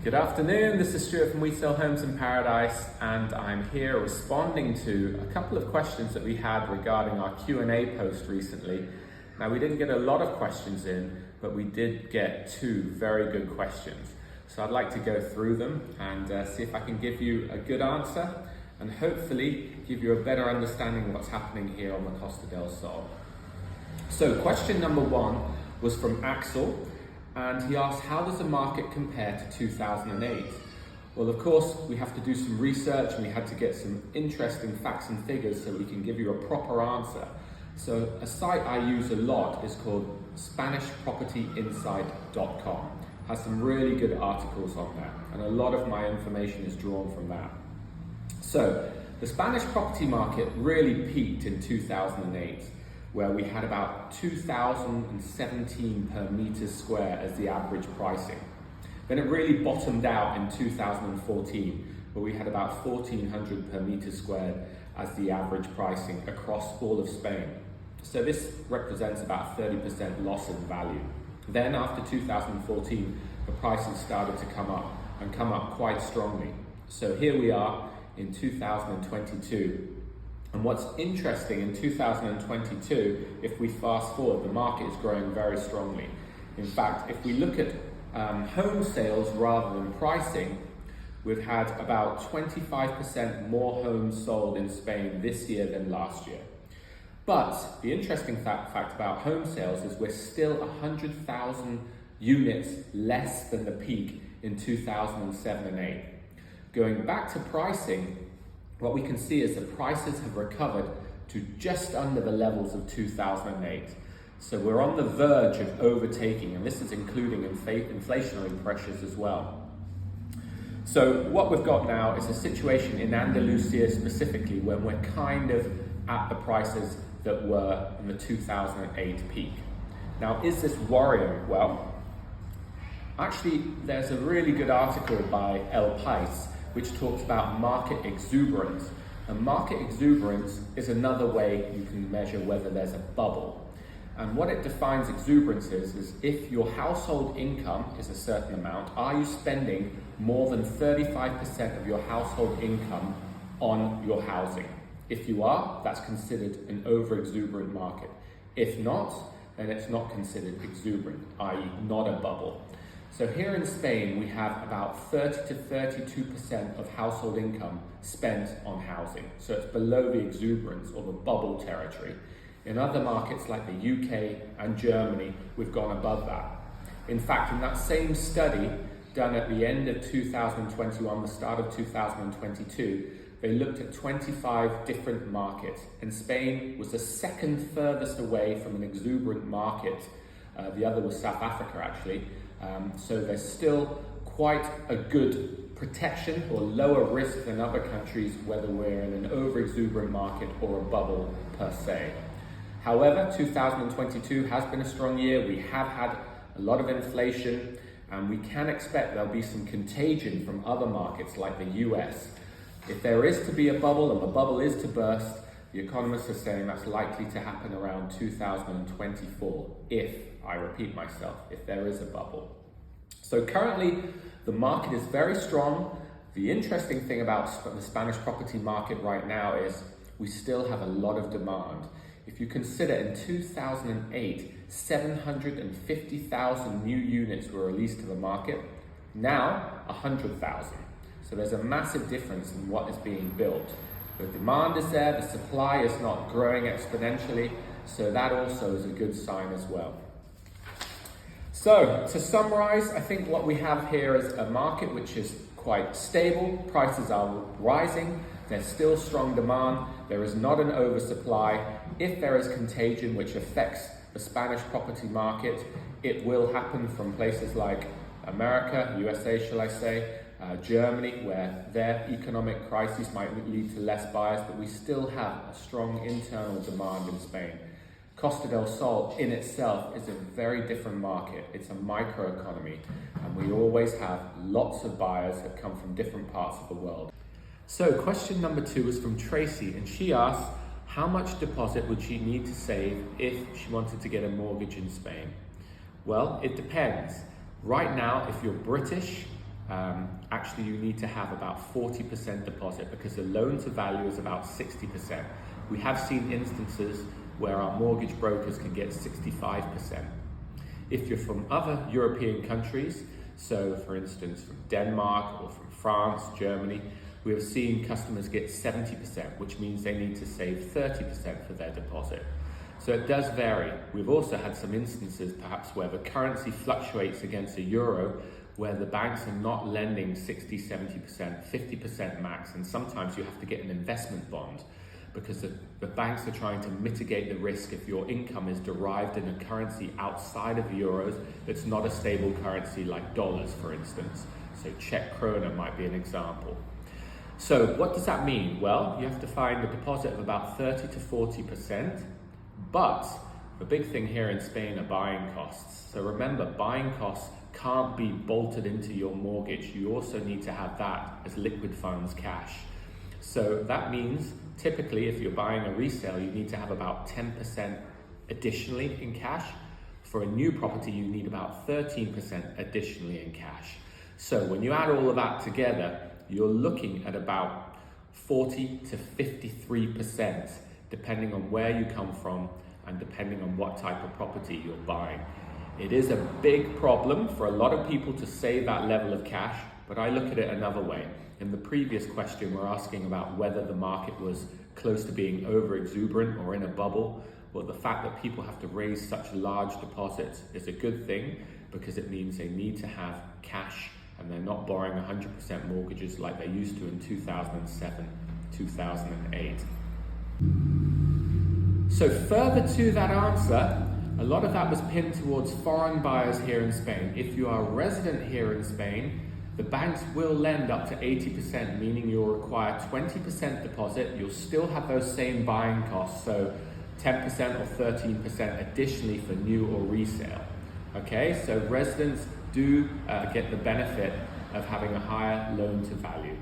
Good afternoon, this is Stuart from We Sell Homes in Paradise, and I'm here responding to a couple of questions that we had regarding our Q&A post recently. Now, we didn't get a lot of questions in, but we did get two very good questions. So I'd like to go through them and see if I can give you a good answer and hopefully give you a better understanding of what's happening here on the Costa del Sol. So question number one was from Axel. And he asked, how does the market compare to 2008? Well, of course, we have to do some research and we had to get some interesting facts and figures so we can give you a proper answer. So a site I use a lot is called SpanishPropertyInsight.com. Has some really good articles on that, and a lot of my information is drawn from that. So the Spanish property market really peaked in 2008. Where we had about 2,017 per meter square as the average pricing. Then it really bottomed out in 2014, where we had about 1,400 per meter squared as the average pricing across all of Spain. So this represents about 30% loss in value. Then after 2014, the prices started to come up quite strongly. So here we are in 2022. And what's interesting, in 2022, if we fast forward, the market is growing very strongly. In fact, if we look at home sales rather than pricing, we've had about 25% more homes sold in Spain this year than last year. But the interesting fact about home sales is we're still 100,000 units less than the peak in 2007 and 8. Going back to pricing, what we can see is that prices have recovered to just under the levels of 2008. So we're on the verge of overtaking, and this is including inflationary pressures as well. So what we've got now is a situation in Andalusia specifically where we're kind of at the prices that were in the 2008 peak. Now, is this worrying? Well, actually, there's a really good article by El País which talks about market exuberance. And market exuberance is another way you can measure whether there's a bubble. And what it defines exuberance is if your household income is a certain amount, are you spending more than 35% of your household income on your housing? If you are, that's considered an over-exuberant market. If not, then it's not considered exuberant, i.e. not a bubble. So here in Spain, we have about 30 to 32% of household income spent on housing. So it's below the exuberance or the bubble territory. In other markets like the UK and Germany, we've gone above that. In fact, in that same study done at the end of 2021, the start of 2022, they looked at 25 different markets, and Spain was the second furthest away from an exuberant market. The other was South Africa, actually. So there's still quite a good protection or lower risk than other countries, whether we're in an over-exuberant market or a bubble per se. However, 2022 has been a strong year. We have had a lot of inflation, and we can expect there'll be some contagion from other markets like the US. If there is to be a bubble and the bubble is to burst, the economists are saying that's likely to happen around 2024, if, I repeat myself, if there is a bubble. So currently, the market is very strong. The interesting thing about the Spanish property market right now is we still have a lot of demand. If you consider in 2008, 750,000 new units were released to the market, now 100,000. So there's a massive difference in what is being built. The demand is there, the supply is not growing exponentially, so that also is a good sign as well. So, to summarize, I think what we have here is a market which is quite stable, prices are rising, there's still strong demand, there is not an oversupply. If there is contagion which affects the Spanish property market, it will happen from places like America, USA shall I say, Germany, where their economic crisis might lead to less buyers, but we still have a strong internal demand in Spain. Costa del Sol in itself is a very different market. It's a microeconomy, and we always have lots of buyers that come from different parts of the world. So question number 2 is from Tracy, and she asked, how much deposit would she need to save if she wanted to get a mortgage in Spain? Well, it depends. Right now, if you're British, actually you need to have about 40% deposit because the loan to value is about 60%. We have seen instances where our mortgage brokers can get 65%. If you're from other European countries, so for instance from Denmark or from France, Germany, we have seen customers get 70%, which means they need to save 30% for their deposit. So it does vary. We've also had some instances perhaps where the currency fluctuates against the euro, where the banks are not lending 60, 70%, 50% max, and sometimes you have to get an investment bond because the banks are trying to mitigate the risk if your income is derived in a currency outside of euros that's not a stable currency like dollars, for instance. So Czech krona might be an example. So what does that mean? Well, you have to find a deposit of about 30 to 40%, but the big thing here in Spain are buying costs. So remember, buying costs can't be bolted into your mortgage. You also need to have that as liquid funds, cash. So that means typically if you're buying a resale, you need to have about 10% additionally in cash. For a new property, you need about 13% additionally in cash. So when you add all of that together, you're looking at about 40 to 53%, depending on where you come from and depending on what type of property you're buying. It is a big problem for a lot of people to save that level of cash, but I look at it another way. In the previous question, we're asking about whether the market was close to being over exuberant or in a bubble. Well, the fact that people have to raise such large deposits is a good thing because it means they need to have cash and they're not borrowing 100% mortgages like they used to in 2007, 2008. So further to that answer, a lot of that was pinned towards foreign buyers here in Spain. If you are a resident here in Spain, the banks will lend up to 80%, meaning you'll require 20% deposit. You'll still have those same buying costs, so 10% or 13% additionally for new or resale. Okay, so residents do get the benefit of having a higher loan to value.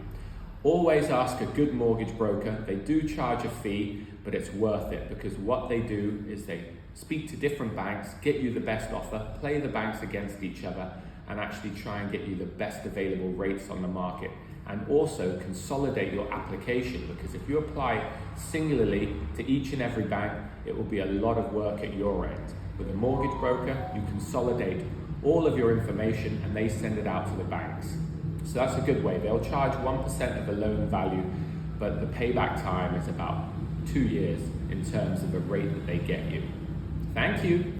Always ask a good mortgage broker. They do charge a fee, but it's worth it because what they do is they speak to different banks, get you the best offer, play the banks against each other, and actually try and get you the best available rates on the market. And also consolidate your application, because if you apply singularly to each and every bank, it will be a lot of work at your end. With a mortgage broker, you consolidate all of your information and they send it out to the banks. So that's a good way. They'll charge 1% of the loan value, but the payback time is about 2 years in terms of the rate that they get you. Thank you.